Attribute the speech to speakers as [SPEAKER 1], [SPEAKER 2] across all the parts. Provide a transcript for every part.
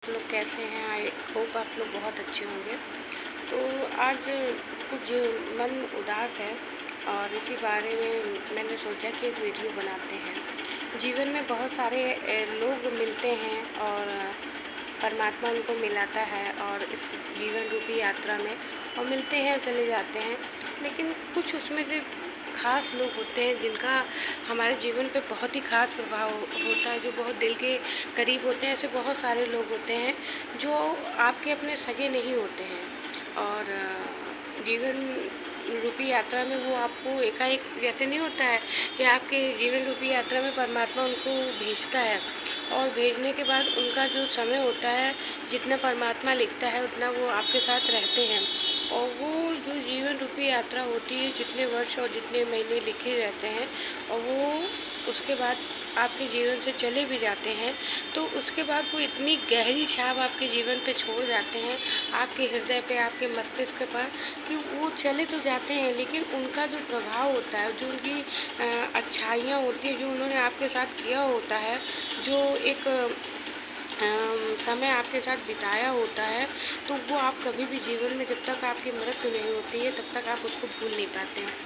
[SPEAKER 1] लोग कैसे हैं? आई होप आप लोग बहुत अच्छे होंगे। तो आज कुछ मन उदास है और इसी बारे में मैंने सोचा कि एक वीडियो बनाते हैं। जीवन में बहुत सारे लोग मिलते हैं और परमात्मा उनको मिलाता है और इस जीवन रूपी यात्रा में और मिलते हैं और चले जाते हैं। लेकिन कुछ उसमें से ख़ास लोग होते हैं जिनका हमारे जीवन पे बहुत ही ख़ास प्रभाव होता है, जो बहुत दिल के करीब होते हैं। ऐसे बहुत सारे लोग होते हैं जो आपके अपने सगे नहीं होते हैं और जीवन रूपी यात्रा में वो आपको एकाएक जैसे नहीं होता है कि आपके जीवन रूपी यात्रा में परमात्मा उनको भेजता है और भेजने के बाद उनका जो समय होता है, जितना परमात्मा लिखता है उतना वो आपके साथ रहते हैं। और वो जो जीवन रूपी यात्रा होती है, जितने वर्ष और जितने महीने लिखे रहते हैं और वो उसके बाद आपके जीवन से चले भी जाते हैं, तो उसके बाद वो इतनी गहरी छाप आपके जीवन पे छोड़ जाते हैं, आपके हृदय पे, आपके मस्तिष्क पर, कि वो चले तो जाते हैं लेकिन उनका जो प्रभाव होता है, जो उनकी अच्छाइयाँ होती हैं, जो उन्होंने आपके साथ किया होता है, जो एक समय आपके साथ बिताया होता है, तो वो आप कभी भी जीवन में, जब तक आपकी मृत्यु नहीं होती है तब तक आप उसको भूल नहीं पाते हैं।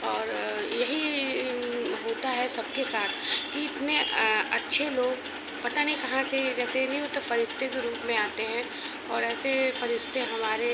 [SPEAKER 1] और यही होता है सबके साथ कि इतने अच्छे लोग पता नहीं कहाँ से, जैसे नहीं होता, फरिश्ते के रूप में आते हैं। और ऐसे फरिश्ते हमारे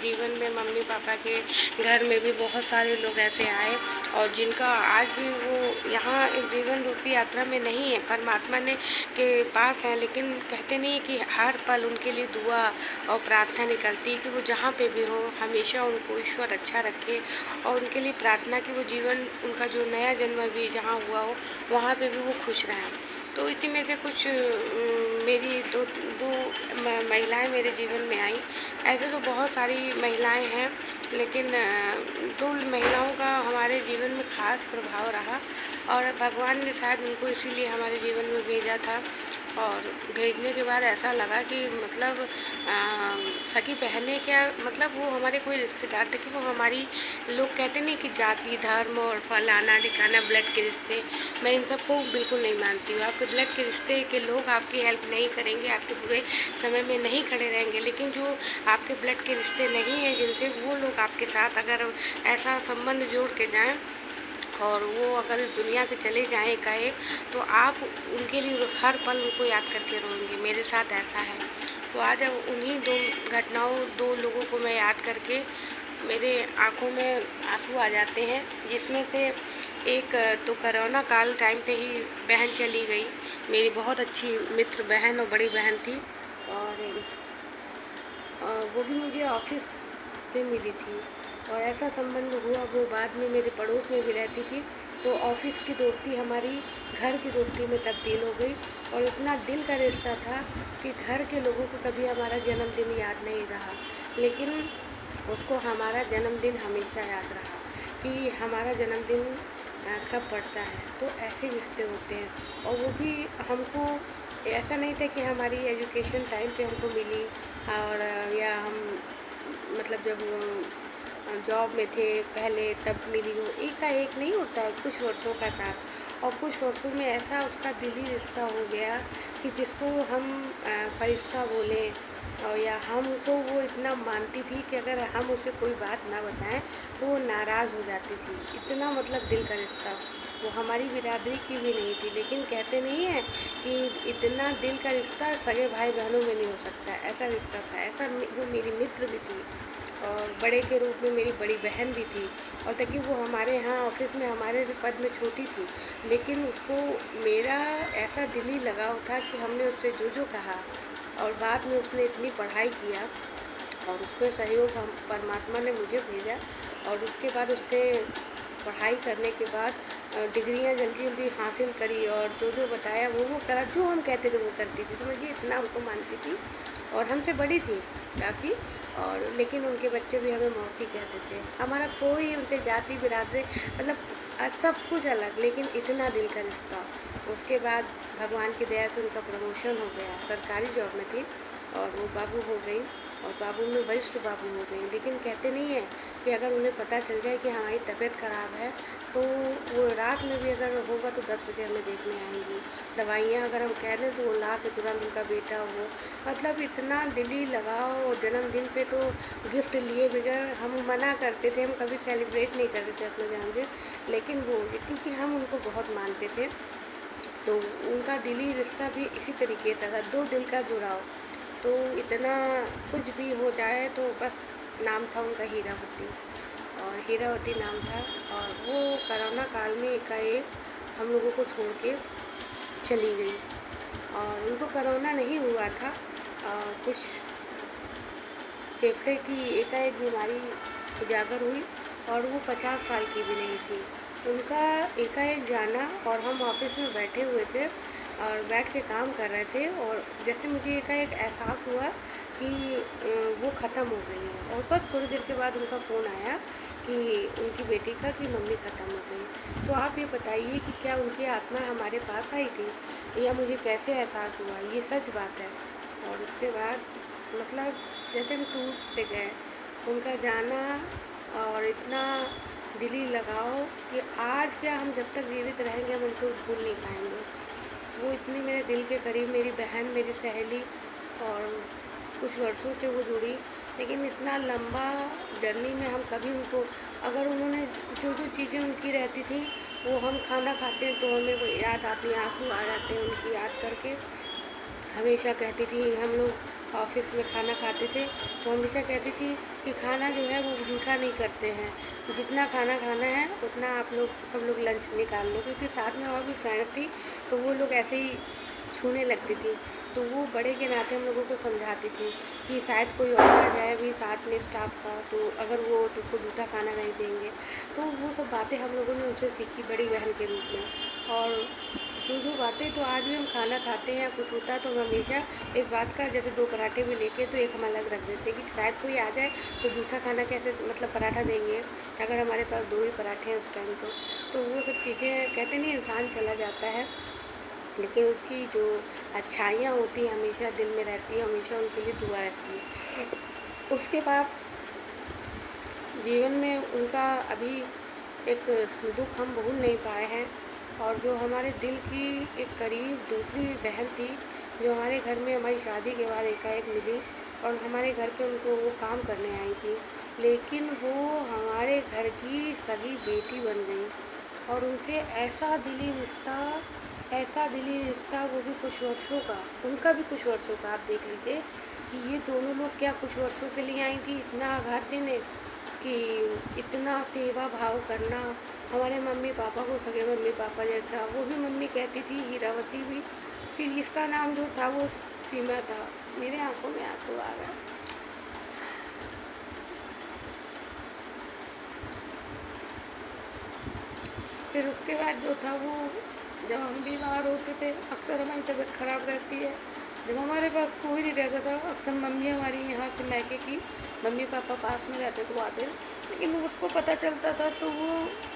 [SPEAKER 1] जीवन में, मम्मी पापा के घर में भी बहुत सारे लोग ऐसे आए और जिनका आज भी वो यहाँ इस जीवन रूपी यात्रा में नहीं है, परमात्मा ने के पास है। लेकिन कहते नहीं कि हर पल उनके लिए दुआ और प्रार्थना निकलती है कि वो जहाँ पे भी हो हमेशा उनको ईश्वर अच्छा रखे, और उनके लिए प्रार्थना कि वो जीवन, उनका जो नया जन्म भी जहाँ हुआ हो वहाँ पे भी वो खुश रहें। तो इसी में से कुछ मेरी दो महिलाएं मेरे जीवन में आई। ऐसे तो बहुत सारी महिलाएं हैं, लेकिन दो महिलाओं का हमारे जीवन में ख़ास प्रभाव रहा और भगवान ने शायद उनको इसीलिए हमारे जीवन में भेजा था। और भेजने के बाद ऐसा लगा कि मतलब सगी बहनें क्या, मतलब वो हमारे कोई रिश्तेदार थे कि वो हमारी, लोग कहते नहीं कि जाति धर्म और फलाना ठिकाना ब्लड के रिश्ते, मैं इन सब को बिल्कुल नहीं मानती हूँ। आपके ब्लड के रिश्ते के लोग आपकी हेल्प नहीं करेंगे, आपके बुरे समय में नहीं खड़े रहेंगे, लेकिन जो आपके ब्लड के रिश्ते नहीं हैं जिनसे, वो लोग आपके साथ अगर ऐसा संबंध जोड़ के जाएँ और वो अगर इस दुनिया से चले जाएँ कहे, तो आप उनके लिए हर पल उनको याद करके रोएंगे। मेरे साथ ऐसा है। तो आज अब उन्हीं दो घटनाओं, दो लोगों को मैं याद करके मेरे आँखों में आंसू आ जाते हैं। जिसमें से एक तो कोरोना काल टाइम पे ही बहन चली गई, मेरी बहुत अच्छी मित्र बहन और बड़ी बहन थी। और वो भी मुझे ऑफिस पे मिली थी और ऐसा संबंध हुआ, वो बाद में मेरे पड़ोस में भी रहती थी। तो ऑफिस की दोस्ती हमारी घर की दोस्ती में तब्दील हो गई और इतना दिल का रिश्ता था कि घर के लोगों को कभी हमारा जन्मदिन याद नहीं रहा, लेकिन उसको हमारा जन्मदिन हमेशा याद रहा कि हमारा जन्मदिन कब पड़ता है। तो ऐसे रिश्ते होते हैं। और वो भी हमको, ऐसा नहीं था कि हमारी एजुकेशन टाइम पे हमको मिली और या हम मतलब जब जॉब में थे पहले तब मिली हो, एकाएक नहीं होता है, कुछ वर्षों का साथ। और कुछ वर्षों में ऐसा उसका दिली रिश्ता हो गया कि जिसको हम फरिश्ता बोलें, और या हमको वो इतना मानती थी कि अगर हम उसे कोई बात ना बताएं तो वो नाराज़ हो जाती थी। इतना मतलब दिल का रिश्ता। वो हमारी बिरादरी की भी नहीं थी, लेकिन कहते नहीं है कि इतना दिल का रिश्ता सगे भाई बहनों में नहीं हो सकता, ऐसा रिश्ता था। ऐसा वो मेरी मित्र भी थी और बड़े के रूप में मेरी बड़ी बहन भी थी। और ताकि वो हमारे यहाँ ऑफिस में हमारे पद में छोटी थी, लेकिन उसको मेरा ऐसा दिली लगाव था कि हमने उससे जो जो कहा, और बाद में उसने इतनी पढ़ाई किया और उसमें सहयोग हम परमात्मा ने मुझे भेजा। और उसके बाद उसने पढ़ाई करने के बाद डिग्रियां जल्दी जल्दी हासिल करी और जो जो बताया वो करा, जो हम कहते थे वो करती थी। तो मुझे इतना हमको मानती थी और हमसे बड़ी थी काफ़ी। और लेकिन उनके बच्चे भी हमें मौसी कहते थे। हमारा कोई उनसे जाति बिरादरी मतलब सब कुछ अलग, लेकिन इतना दिल का रिश्ता। उसके बाद भगवान की दया से उनका प्रमोशन हो गया, सरकारी जॉब में थी और वो बाबू हो गई और बाबू में वरिष्ठ बाबू हो गए। लेकिन कहते नहीं है कि अगर उन्हें पता चल जाए कि हमारी तबीयत ख़राब है तो वो रात में भी अगर होगा तो 10 बजे हमें देखने आएंगी। दवाइयाँ अगर हम कह दें तो वो ला के तुरंत उनका बेटा वो मतलब इतना दिली लगाव। जन्मदिन पे तो गिफ्ट लिए बगैर हम मना करते थे, हम कभी सेलिब्रेट नहीं करते थे अपना जन्मदिन। लेकिन वो क्योंकि हम उनको बहुत मानते थे तो उनका दिली रिश्ता भी इसी तरीके से था, दो दिल का जुड़ाव। तो इतना कुछ भी हो जाए तो बस नाम था उनका हीरावती, और हीरावती नाम था। और वो कोरोना काल में एकाएक हम लोगों को छोड़ के चली गई। और उनको कोरोना नहीं हुआ था, कुछ फेफड़े की एकाएक बीमारी उजागर हुई और वो 50 साल की भी नहीं थी। उनका एकाएक जाना, और हम ऑफिस में बैठे हुए थे और बैठ के काम कर रहे थे, और जैसे मुझे एकाएक एहसास हुआ कि वो ख़त्म हो गई है। और बस थोड़ी देर के बाद उनका फ़ोन आया कि उनकी बेटी का कि मम्मी ख़त्म हो गई। तो आप ये बताइए कि क्या उनकी आत्मा हमारे पास आई थी या मुझे कैसे एहसास हुआ? ये सच बात है। और उसके बाद मतलब जैसे हम टूट से गए, उनका जाना और इतना दिली लगाव कि आज क्या हम जब तक जीवित रहेंगे हम उनको भूल नहीं पाएंगे। वो इतनी मेरे दिल के करीब, मेरी बहन, मेरी सहेली, और कुछ वर्षों से वो जुड़ी। लेकिन इतना लंबा जर्नी में हम कभी उनको, अगर उन्होंने जो जो चीज़ें उनकी रहती थी वो हम खाना खाते हैं तो हमें वो याद आती, आंसू आ जाते हैं उनकी याद करके। हमेशा कहती थी, हम लोग ऑफिस में खाना खाते थे तो हमेशा कहती थी कि खाना जो है वो जूठा नहीं करते हैं, जितना खाना खाना है उतना आप लोग सब लोग लंच निकाल लो। क्योंकि साथ में और भी फ्रेंड थी तो वो लोग ऐसे ही छूने लगती थी। तो वो बड़े के नाते हम लोगों को समझाती थी कि शायद कोई और आ जाए भी साथ में स्टाफ का, तो अगर वो तो उसको जूठा खाना नहीं देंगे। तो वो सब बातें हम लोगों ने उनसे सीखी बड़ी बहन के रूप में। और जो बातें तो आज भी हम खाना खाते हैं, कुछ होता तो हमेशा इस बात का, जैसे 2 पराठे भी लेके तो एक हम अलग रख देते कि शायद कोई आ जाए तो जूठा खाना कैसे, मतलब पराठा देंगे अगर हमारे पास 2 ही पराठे हैं उस टाइम। तो वो सब चीज़ें कहते नहीं, इंसान चला जाता है लेकिन उसकी जो अच्छाइयाँ होती हैं हमेशा दिल में रहती है, हमेशा उनके लिए दुआ रहती है। उसके बाद जीवन में उनका अभी एक दुख हम भूल नहीं पाए हैं। और जो हमारे दिल की एक करीब दूसरी बहन थी जो हमारे घर में हमारी शादी के बाद एकाएक मिली और हमारे घर पे उनको वो काम करने आई थी, लेकिन वो हमारे घर की सगी बेटी बन गई। और उनसे ऐसा दिली रिश्ता, वो भी कुछ वर्षों का, उनका भी कुछ वर्षों का। आप देख लीजिए कि ये दोनों लोग क्या कुछ वर्षों के लिए आई थी, इतना आघात देने कि इतना सेवा भाव करना। हमारे मम्मी पापा को सगे मम्मी पापा जैसा, वो भी मम्मी कहती थी, हीरावती भी। फिर इसका नाम जो था वो सीमा था। मेरे आंखों में आंसू आ गए। फिर उसके बाद जो था वो, जब हम बीमार होते थे, अक्सर हमारी तबीयत ख़राब रहती है, जब हमारे पास कोई नहीं रहता था, अक्सर मम्मी हमारी यहाँ से मैके की मम्मी पापा पास में रहते तो आते, लेकिन उसको पता चलता था तो वो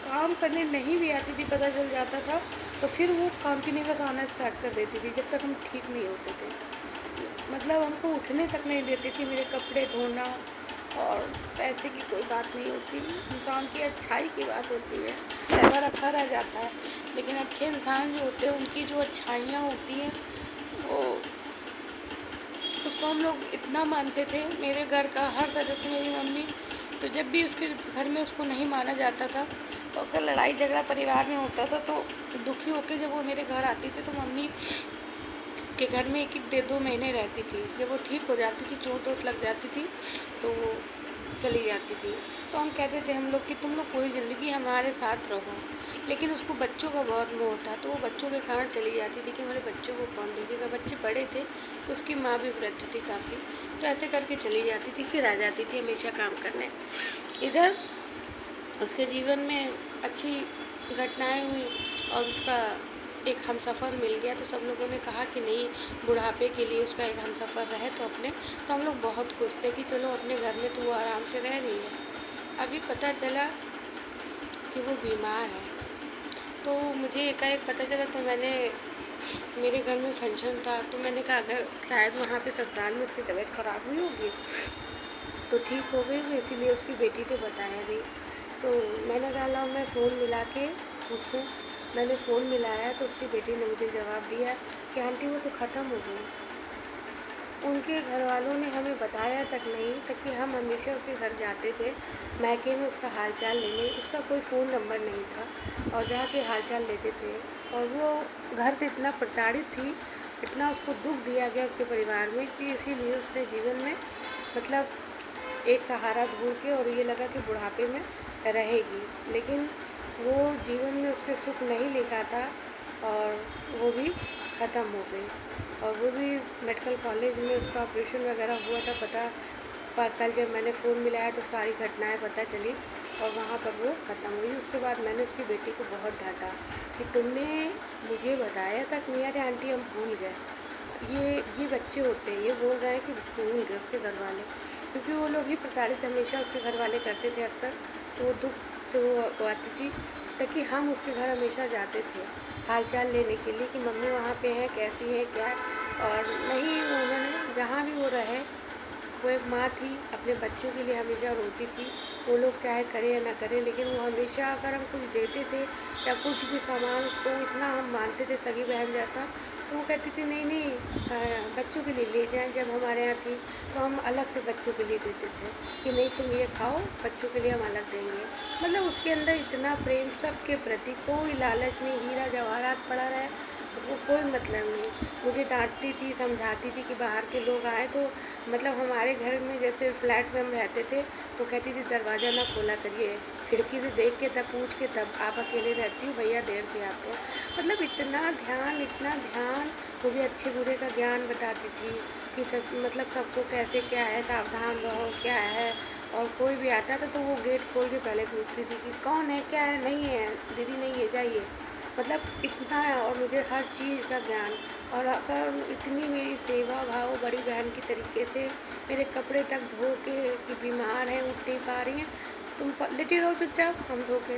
[SPEAKER 1] काम करने नहीं भी आती थी, पता चल जाता था तो फिर वो कंटिन्यूअस आना स्टार्ट कर देती थी जब तक हम ठीक नहीं होते थे। मतलब हमको उठने तक नहीं देती थी, मेरे कपड़े धोना, और पैसे की कोई बात नहीं होती, इंसान की अच्छाई की बात होती है। पैसा रखा रह जाता है, लेकिन अच्छे इंसान जो होते हैं उनकी जो अच्छाइयाँ होती हैं वो, उसको हम लोग इतना मानते थे। मेरे घर का हर तरह से मेरी मम्मी, तो जब भी उसके घर में उसको नहीं माना जाता था तो अगर लड़ाई झगड़ा परिवार में होता था तो दुखी होकर जब वो मेरे घर आती थी तो मम्मी के घर में 1-1 महीने रहती थी। जब वो ठीक हो जाती थी, चोट वोट लग जाती थी तो वो चली जाती थी। तो हम कहते थे हम लोग कि तुम लोग पूरी ज़िंदगी हमारे साथ रहो, लेकिन उसको बच्चों का बहुत मोह था तो वो बच्चों के कारण चली जाती थी कि मेरे बच्चों को कौन देखेगा। बच्चे बड़े थे, उसकी माँ भी वृद्ध थी काफ़ी, तो ऐसे करके चली जाती थी, फिर आ जाती थी हमेशा काम करने। इधर उसके जीवन में अच्छी घटनाएं हुई और उसका एक हमसफ़र मिल गया, तो सब लोगों ने कहा कि नहीं, बुढ़ापे के लिए उसका एक हमसफ़र रहे तो अपने, तो हम लोग बहुत खुश थे कि चलो अपने घर में तो वो आराम से रह रही है। अभी पता चला कि वो बीमार है, तो मुझे एकाएक पता चला तो मैंने मेरे घर में फंक्शन था, तो मैंने कहा अगर शायद वहाँ पे ससुराल में उसकी तबीयत ख़राब हुई होगी तो ठीक हो गई होगी, इसीलिए उसकी बेटी ने बताया नहीं। तो मैंने कहा लाओ मैं फ़ोन मिला के पूछूं। मैंने फ़ोन मिलाया तो उसकी बेटी ने मुझे जवाब दिया कि आंटी वो तो ख़त्म हो गई। उनके घर वालों ने हमें बताया तक नहीं, ताकि हम हमेशा उसके घर जाते थे मायके में उसका हाल चाल लेने। उसका कोई फ़ोन नंबर नहीं था और जाके हाल चाल लेते थे। और वो घर से इतना प्रताड़ित थी, इतना उसको दुख दिया गया उसके परिवार में, कि इसीलिए उसने जीवन में मतलब एक सहारा ढूंढ के, और ये लगा कि बुढ़ापे में रहेगी, लेकिन वो जीवन में उसके सुख नहीं लेकर था और वो भी ख़त्म हो गई। और वो भी मेडिकल कॉलेज में उसका ऑपरेशन वगैरह हुआ था, पर कल जब मैंने फ़ोन मिलाया तो सारी घटनाएं पता चली और वहाँ पर वो ख़त्म हुई। उसके बाद मैंने उसकी बेटी को बहुत डांटा कि तुमने मुझे बताया तक नहीं। अरे आंटी हम भूल गए, ये बच्चे होते हैं, ये बोल रहे हैं कि भूल गए उसके घर वाले, क्योंकि वो लोग ही प्रताड़ित हमेशा उसके घर वाले करते थे अक्सर। तो वो दुख से वो आती थी, ताकि हम उसके घर हमेशा जाते थे हाल चाल लेने के लिए कि मम्मी वहाँ पे हैं, कैसी है क्या। और नहीं, उन्होंने जहाँ भी वो रहे, वो एक माँ थी, अपने बच्चों के लिए हमेशा रोती थी। वो लोग चाहे करें या ना करें, लेकिन वो हमेशा अगर हम कुछ देते थे या कुछ भी सामान, उसको इतना हम मानते थे सगी बहन जैसा, तो वो कहती थी नहीं नहीं बच्चों के लिए ले जाएं। जब हमारे यहाँ थी तो हम अलग से बच्चों के लिए देते थे कि नहीं तुम ये खाओ, बच्चों के लिए हम अलग देंगे। मतलब उसके अंदर इतना प्रेम, सबके प्रति कोई लालच नहीं, हीरा जवाहरात पड़ा रहे उसको कोई मतलब नहीं। मुझे डांटती थी, समझाती थी कि बाहर के लोग आए तो मतलब हमारे घर में जैसे फ्लैट में हम रहते थे तो कहती थी दरवाज़ा ना खोला करिए, खिड़की से देख के तब पूछ के तब, आप अकेले रहती हो, भैया देर से आते हैं। मतलब इतना ध्यान मुझे अच्छे बुरे का ज्ञान बताती थी कि मतलब सबको कैसे क्या है, सावधान रहो क्या है। और कोई भी आता था तो वो गेट खोल के पहले पूछती थी कि कौन है, क्या है, नहीं है दीदी, नहीं है, जाइए। मतलब इतना है, और मुझे हर चीज़ का ज्ञान। और अगर इतनी मेरी सेवा भाव बड़ी बहन की तरीके से, मेरे कपड़े तक धो के कि बीमार हैं उठ नहीं पा रही हैं, तुम लेटे रहो चुपचाप, हम धो के।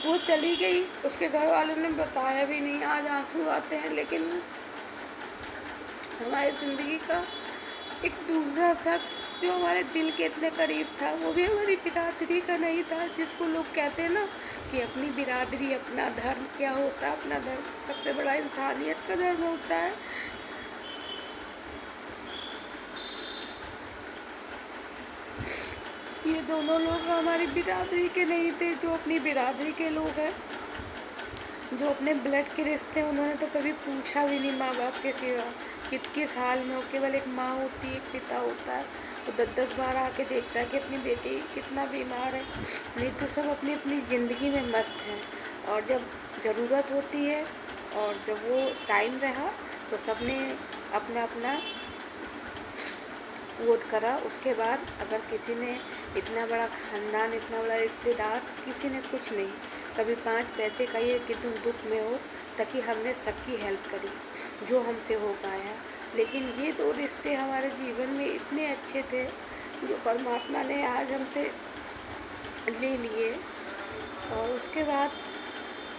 [SPEAKER 1] वो चली गई, उसके घर वालों ने बताया भी नहीं। आज आंसू आते हैं, लेकिन हमारी ज़िंदगी का एक दूसरा शख्स जो हमारे दिल के इतने करीब था, वो भी हमारी बिरादरी का नहीं था। जिसको लोग कहते हैं ना कि अपनी बिरादरी अपना धर्म, क्या होता है अपना धर्म? सबसे बड़ा इंसानियत का धर्म होता है। ये दोनों लोग हमारी बिरादरी के नहीं थे। जो अपनी बिरादरी के लोग हैं, जो अपने ब्लड के रिश्ते, उन्होंने तो कभी पूछा भी नहीं माँ बाप के सिवा कि किस हाल में हो। केवल एक माँ होती है, एक पिता होता है, वो 10-10 बार आके देखता है कि अपनी बेटी कितना बीमार है। नहीं तो सब अपनी अपनी ज़िंदगी में मस्त हैं। और जब ज़रूरत होती है और जब वो टाइम रहा तो सबने अपना अपना वोट करा। उसके बाद अगर किसी ने इतना बड़ा ख़ानदान, इतना बड़ा रिश्तेदार, किसी ने कुछ नहीं, कभी 5 पैसे का ये कि तुम दुख में हो, ताकि हमने सबकी हेल्प करी जो हमसे हो पाया। लेकिन ये 2 रिश्ते हमारे जीवन में इतने अच्छे थे जो परमात्मा ने आज हमसे ले लिए। और उसके बाद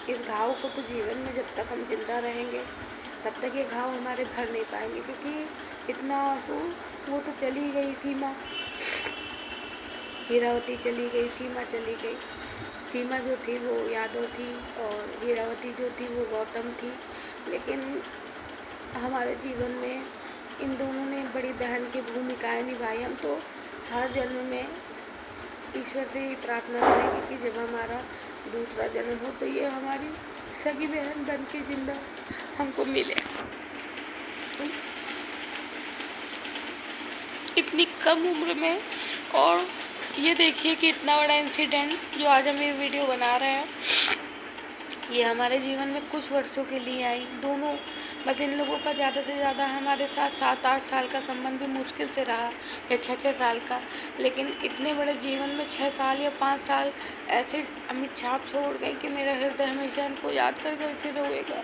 [SPEAKER 1] इस घाव को तो जीवन में जब तक हम जिंदा रहेंगे तब तक ये घाव हमारे भर नहीं पाएंगे, क्योंकि इतना आंसू। वो तो चली गई सीमा, हीरावती चली गई, सीमा चली गई। सीमा जो थी वो यादव थी और हीरावती जो थी वो गौतम थी। लेकिन हमारे जीवन में इन दोनों ने बड़ी बहन की भूमिकाएं निभाई। हम तो हर जन्म में ईश्वर से ही प्रार्थना करेंगे कि जब हमारा दूसरा जन्म हो तो ये हमारी सगी बहन बन के जिंदा हमको मिले। इतनी कम उम्र में, और ये देखिए कि इतना बड़ा इंसिडेंट जो आज हम ये वीडियो बना रहे हैं, ये हमारे जीवन में कुछ वर्षों के लिए आई दोनों। बस इन लोगों का ज़्यादा से ज़्यादा हमारे साथ 7-8 साल का संबंध भी मुश्किल से रहा, या 6-6 साल का। लेकिन इतने बड़े जीवन में 6 साल या 5 साल ऐसे अमिट छाप छोड़ गए कि मेरा हृदय हमेशा इनको याद कर करके रोएगा।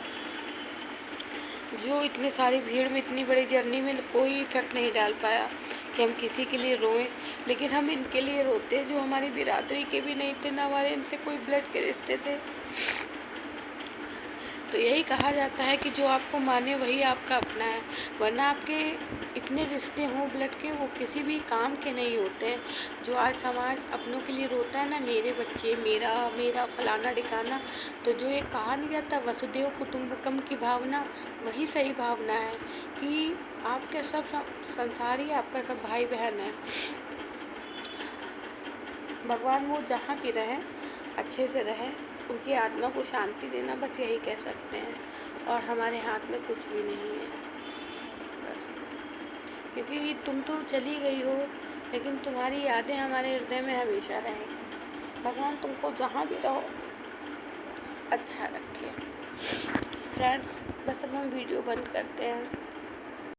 [SPEAKER 1] जो इतनी सारी भीड़ में, इतनी बड़ी जर्नी में कोई इफेक्ट नहीं डाल पाया। कि हम किसी के लिए रोएं, लेकिन हम इनके लिए रोते हैं जो हमारी बिरादरी के भी नहीं थे, ना हमारे इनसे कोई ब्लड के रिश्ते थे। तो यही कहा जाता है कि जो आपको माने वही आपका अपना है, वरना आपके इतने रिश्ते हों ब्लड के, वो किसी भी काम के नहीं होते हैं। जो आज समाज अपनों के लिए रोता है ना, मेरे बच्चे, मेरा मेरा फलाना ठिकाना, तो जो ये कहा नहीं जाता वसुदेव कुटुम्बकम की भावना, वही सही भावना है कि आपके सब संसार ही आपका सब भाई बहन है। भगवान वो जहाँ भी रहें अच्छे से रहें, उनकी आत्मा को शांति देना, बस यही कह सकते हैं। और हमारे हाथ में कुछ भी नहीं है बस, क्योंकि तुम तो चली गई हो, लेकिन तुम्हारी यादें हमारे हृदय में हमेशा रहेंगी। भगवान तुमको जहाँ भी रहो अच्छा रखे। फ्रेंड्स, बस अब हम वीडियो बंद करते हैं।